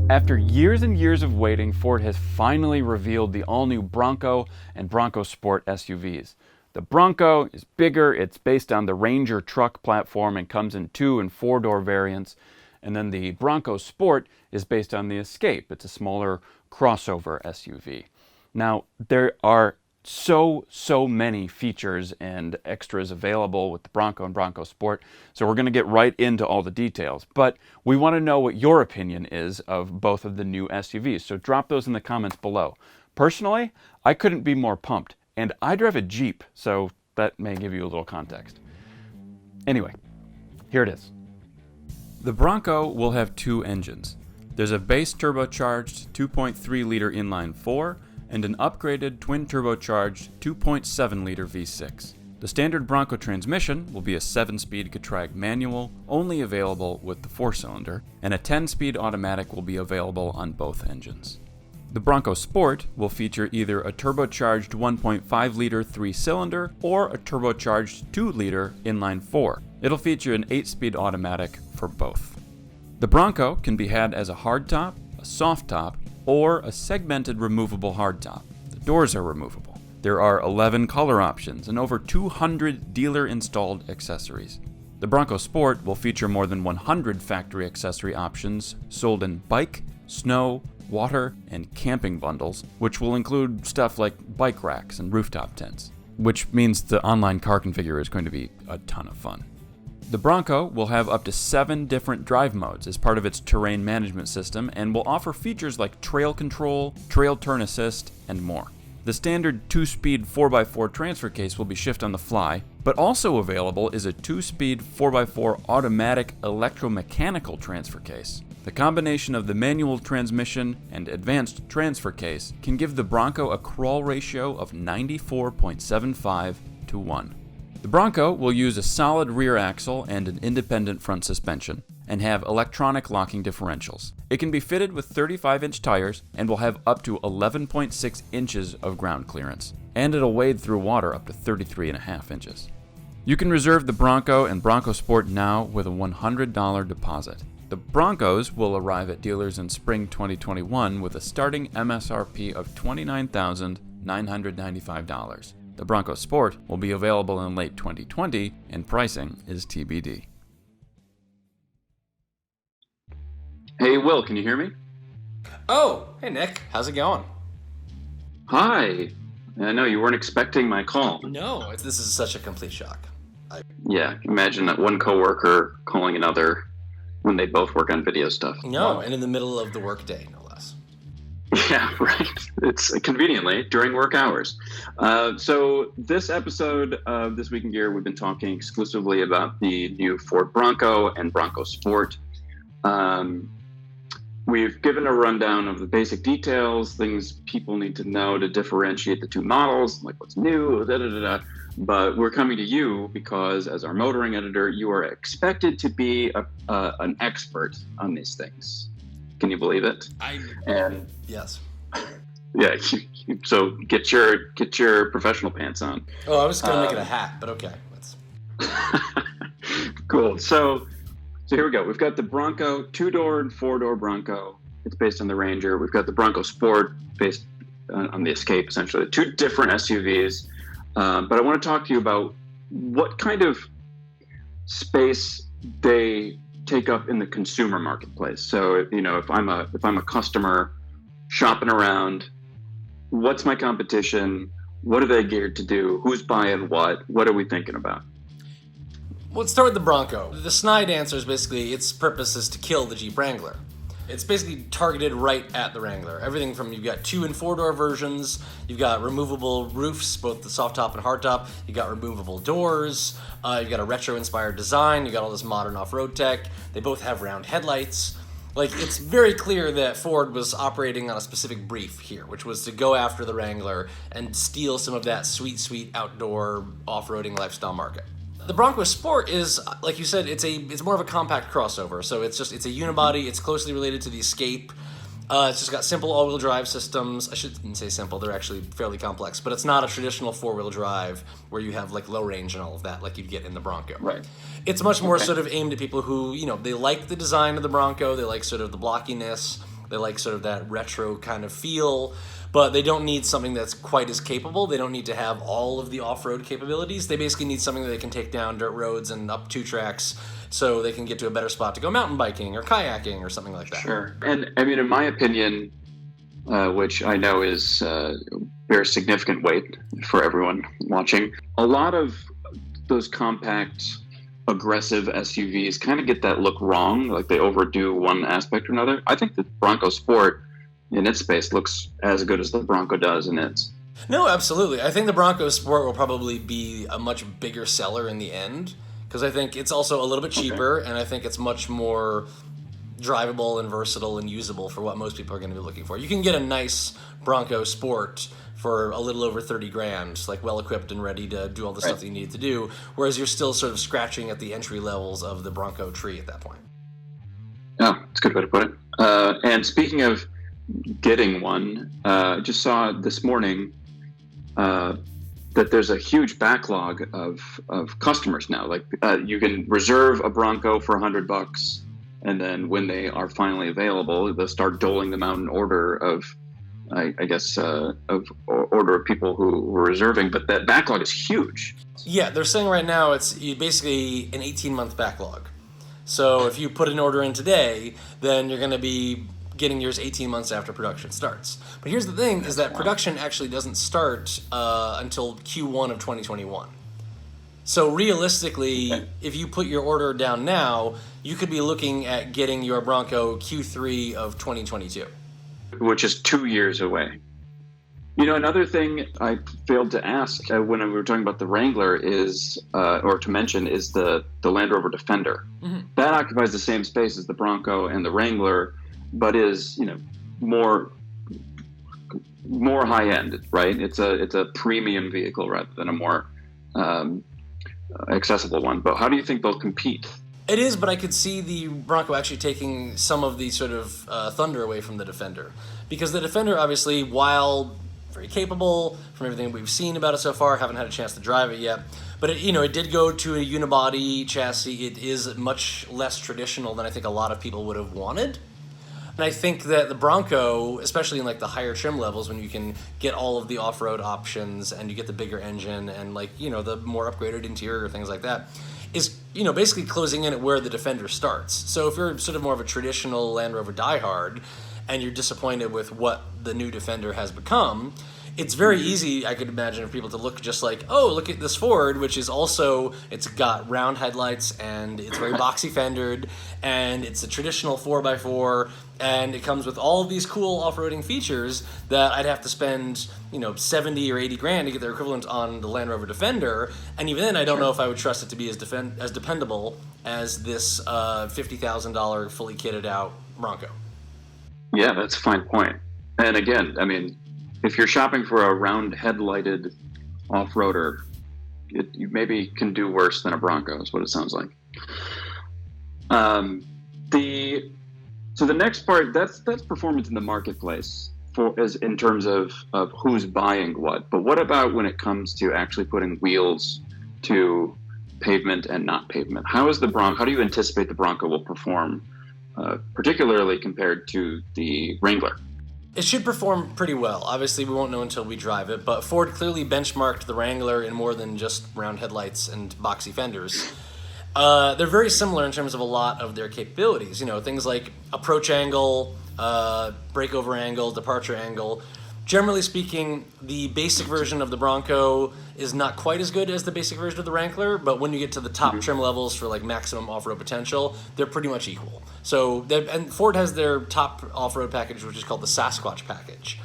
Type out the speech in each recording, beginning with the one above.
After years and years of waiting, Ford has finally revealed the all-new Bronco and Bronco Sport SUVs. The Bronco is bigger, it's based on the Ranger truck platform and comes in 2- and 4-door variants. And then the Bronco Sport is based on the Escape. It's a smaller crossover SUV. Now, there are so many features and extras available with the Bronco and Bronco Sport, so we're going to get right into all the details. But we want to know what your opinion is of both of the new SUVs, so drop those in the comments below. Personally, I couldn't be more pumped, and I drive a Jeep, so that may give you a little context. Anyway, here it is. The Bronco will have 2 engines. There's a base turbocharged 2.3-liter inline-4 and an upgraded twin-turbocharged 2.7-liter V6. The standard Bronco transmission will be a 7-speed Getrag manual, only available with the 4-cylinder, and a 10-speed automatic will be available on both engines. The Bronco Sport will feature either a turbocharged 1.5-liter 3-cylinder or a turbocharged 2-liter inline-4. It'll feature an 8-speed automatic for both. The Bronco can be had as a hardtop, a soft top, or a segmented removable hardtop. The doors are removable. There are 11 color options and over 200 dealer-installed accessories. The Bronco Sport will feature more than 100 factory accessory options sold in bike, snow, water, and camping bundles, which will include stuff like bike racks and rooftop tents, which means the online car configurator is going to be a ton of fun. The Bronco will have up to 7 different drive modes as part of its terrain management system and will offer features like trail control, trail turn assist, and more. The standard 2-speed 4x4 transfer case will be shift on the fly, but also available is a 2-speed 4x4 automatic electromechanical transfer case. The combination of the manual transmission and advanced transfer case can give the Bronco a crawl ratio of 94.75 to 1. The Bronco will use a solid rear axle and an independent front suspension, and have electronic locking differentials. It can be fitted with 35-inch tires and will have up to 11.6 inches of ground clearance, and it'll wade through water up to 33.5 inches. You can reserve the Bronco and Bronco Sport now with a $100 deposit. The Broncos will arrive at dealers in spring 2021 with a starting MSRP of $29,995. The Bronco Sport will be available in late 2020, and pricing is TBD. Hey, Will, can you hear me? Oh, hey, Nick. How's it going? Hi. I know you weren't expecting my call. No, this is such a complete shock. Yeah, imagine that one coworker calling another when they both work on video stuff. No, and in the middle of the workday, no less. Yeah, right. It's conveniently during work hours. So this episode of This Week in Gear, we've been talking exclusively about the new Ford Bronco and Bronco Sport. We've given a rundown of the basic details, things people need to know to differentiate the two models, like what's new, But we're coming to you because, as our motoring editor, you are expected to be an expert on these things. Can you believe it? Yes. Yeah. So get your professional pants on. Oh, I was going to make it a hat, but okay. Cool. So here we go. We've got the Bronco, 2-door and 4-door Bronco. It's based on the Ranger. We've got the Bronco Sport based on the Escape, essentially. 2 different SUVs. But I want to talk to you about what kind of space they take up in the consumer marketplace. So, if I'm a customer shopping around, what's my competition? What are they geared to do? Who's buying what? What are we thinking about? Well, let's start with the Bronco. The snide answer is basically its purpose is to kill the Jeep Wrangler. It's basically targeted right at the Wrangler. Everything from, you've got 2- and 4-door versions, you've got removable roofs, both the soft top and hard top, you've got removable doors, you've got a retro-inspired design, you've got all this modern off-road tech, they both have round headlights. Like, it's very clear that Ford was operating on a specific brief here, which was to go after the Wrangler and steal some of that sweet outdoor off-roading lifestyle market. The Bronco Sport is, like you said, it's more of a compact crossover. So it's a unibody. It's closely related to the Escape. It's just got simple all-wheel drive systems. I shouldn't say simple. They're actually fairly complex. But it's not a traditional four-wheel drive where you have like low range and all of that like you'd get in the Bronco. Right. It's much more sort of aimed at people who, they like the design of the Bronco. They like sort of the blockiness. They like sort of that retro kind of feel, but they don't need something that's quite as capable. They don't need to have all of the off-road capabilities. They basically need something that they can take down dirt roads and up 2 tracks so they can get to a better spot to go mountain biking or kayaking or something like that. Sure. And I mean, in my opinion, which I know is bears significant weight for everyone watching, a lot of those compact, aggressive SUVs kind of get that look wrong, like they overdo one aspect or another. I think the Bronco Sport in its space looks as good as the Bronco does in its. No, absolutely. I think the Bronco Sport will probably be a much bigger seller in the end, because I think it's also a little bit cheaper, and I think it's much more drivable and versatile and usable for what most people are going to be looking for. You can get a nice Bronco Sport for a little over 30 grand, like well equipped and ready to do all the stuff that you need to do, whereas you're still sort of scratching at the entry levels of the Bronco tree at that point. Oh, that's a good way to put it. And speaking of getting one, I just saw this morning that there's a huge backlog of customers now. Like you can reserve a Bronco for $100, and then when they are finally available, they'll start doling them out in order of, I guess, of order of people who were reserving. But that backlog is huge. Yeah, they're saying right now it's basically an 18-month backlog. So if you put an order in today, then you're going to be getting yours 18 months after production starts. But here's the thing, is that production actually doesn't start until Q1 of 2021. So realistically, if you put your order down now, you could be looking at getting your Bronco Q3 of 2022. Which is 2 years away. You know, another thing I failed to ask when we were talking about the Wrangler is, or to mention, is the Land Rover Defender. Mm-hmm. That occupies the same space as the Bronco and the Wrangler, but is, you know, more high end, right? It's a premium vehicle rather than a more accessible one. But how do you think they'll compete? It is, but I could see the Bronco actually taking some of the sort of thunder away from the Defender. Because the Defender, obviously, while very capable from everything we've seen about it so far, haven't had a chance to drive it yet, but it did go to a unibody chassis. It is much less traditional than I think a lot of people would have wanted. And I think that the Bronco, especially in like the higher trim levels, when you can get all of the off-road options and you get the bigger engine and the more upgraded interior, things like that, is basically closing in at where the Defender starts. So if you're sort of more of a traditional Land Rover diehard and you're disappointed with what the new Defender has become, it's very easy, I could imagine, for people to look just like, oh, look at this Ford, which is also, it's got round headlights and it's very boxy fendered and it's a traditional 4x4 and it comes with all of these cool off-roading features that I'd have to spend 70 or 80 grand to get their equivalent on the Land Rover Defender, and even then I don't know if I would trust it to be as dependable as this $50,000 fully kitted out Bronco. Yeah, that's a fine point. And again, I mean, if you're shopping for a round headlighted off-roader, you maybe can do worse than a Bronco, is what it sounds like. So the next part, that's performance in the marketplace in terms of who's buying what. But what about when it comes to actually putting wheels to pavement and not pavement? How do you anticipate the Bronco will perform, particularly compared to the Wrangler? It should perform pretty well. Obviously, we won't know until we drive it, but Ford clearly benchmarked the Wrangler in more than just round headlights and boxy fenders. They're very similar in terms of a lot of their capabilities. Things like approach angle, breakover angle, departure angle. Generally speaking, the basic version of the Bronco is not quite as good as the basic version of the Wrangler, but when you get to the top trim levels for like maximum off-road potential, they're pretty much equal. And Ford has their top off-road package, which is called the Sasquatch package.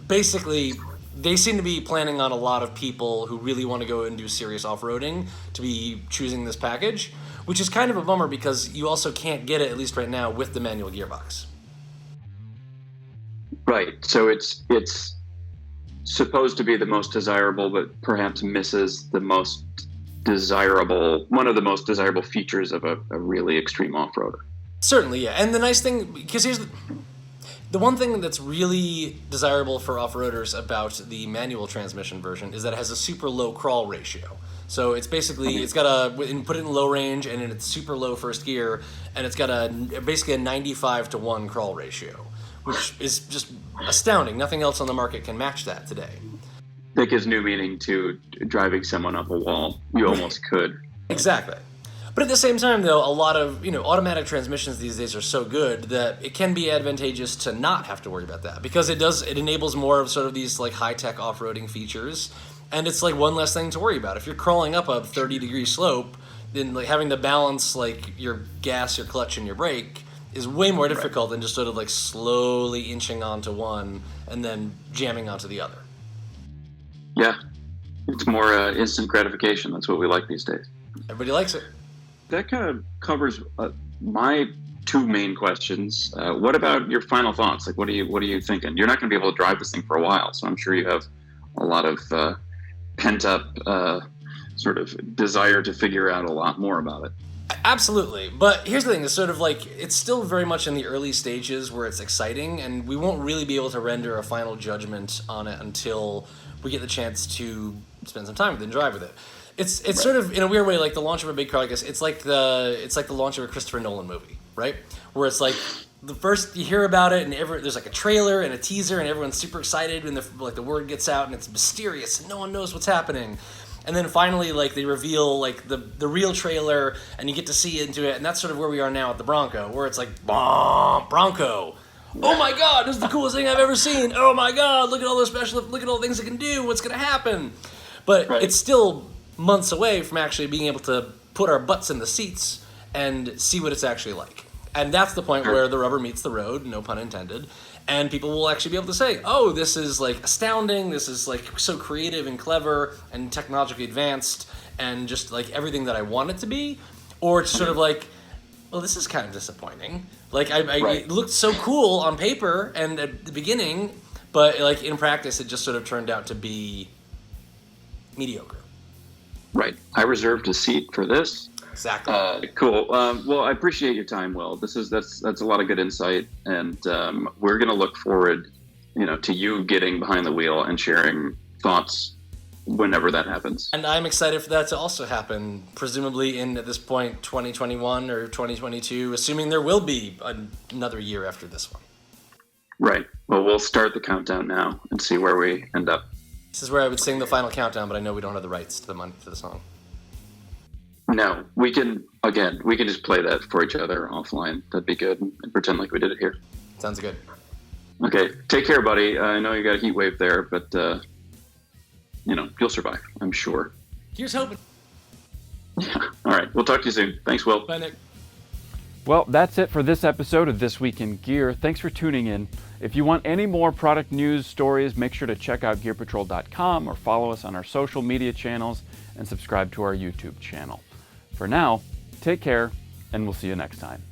Basically, they seem to be planning on a lot of people who really want to go and do serious off-roading to be choosing this package, which is kind of a bummer because you also can't get it, at least right now, with the manual gearbox. Right. So it's supposed to be the most desirable, but perhaps misses the most desirable, one of the most desirable features of a really extreme off-roader. Certainly, yeah. And the nice thing, because here's the one thing that's really desirable for off-roaders about the manual transmission version is that it has a super low crawl ratio. So it's basically it's got put it in low range and in its super low first gear, and it's got basically a 95-to-1 crawl ratio, which is just astounding. Nothing else on the market can match that today. That gives new meaning to driving someone up a wall. You almost could. Exactly. But at the same time, though, a lot of automatic transmissions these days are so good that it can be advantageous to not have to worry about that, because it enables more of sort of these like high-tech off-roading features, and it's like one less thing to worry about. If you're crawling up a 30-degree slope, then like having to balance like your gas, your clutch, and your brake is way more difficult than just sort of like slowly inching onto one and then jamming onto the other. Yeah, it's more instant gratification. That's what we like these days. Everybody likes it. That kind of covers my two main questions. What about your final thoughts? Like, what are you thinking? You're not going to be able to drive this thing for a while, so I'm sure you have a lot of pent up sort of desire to figure out a lot more about it. Absolutely. But here's the thing, it's sort of like, it's still very much in the early stages where it's exciting, and we won't really be able to render a final judgment on it until we get the chance to spend some time with it and drive with it. It's right. Sort of, in a weird way, like the launch of a big car like this. It's like the launch of a Christopher Nolan movie, right? Where it's like, the first you hear about it, and there's like a trailer and a teaser, and everyone's super excited when the word gets out, and it's mysterious, and no one knows what's happening. And then finally, like, they reveal like the real trailer, and you get to see into it, and that's sort of where we are now at the Bronco, where it's like, Bronco. Oh my God, this is the coolest thing I've ever seen. Oh my God, look at all the look at all the things it can do. What's gonna happen? But It's still months away from actually being able to put our butts in the seats and see what it's actually like. And that's the point where the rubber meets the road, no pun intended, and people will actually be able to say, oh, this is like astounding, this is like so creative and clever and technologically advanced and just like everything that I want it to be, or it's sort of like, well, this is kind of disappointing. Like it looked so cool on paper and at the beginning, but like in practice it just sort of turned out to be mediocre. Right. I reserved a seat for this. Exactly. Cool. Well, I appreciate your time, Will. That's a lot of good insight, and we're going to look forward, to you getting behind the wheel and sharing thoughts whenever that happens. And I'm excited for that to also happen, presumably in, at this point, 2021 or 2022, assuming there will be another year after this one. Right. Well, we'll start the countdown now and see where we end up. This is where I would sing the final countdown, but I know we don't have the rights to the song. No, we can just play that for each other offline. That'd be good, and pretend like we did it here. Sounds good. Okay, take care, buddy. I know you got a heat wave there, but you'll survive, I'm sure. Here's hoping. Yeah. All right, we'll talk to you soon. Thanks, Will. Bye, Nick. Well, that's it for this episode of This Week in Gear. Thanks for tuning in. If you want any more product news stories, make sure to check out GearPatrol.com or follow us on our social media channels and subscribe to our YouTube channel. For now, take care, and we'll see you next time.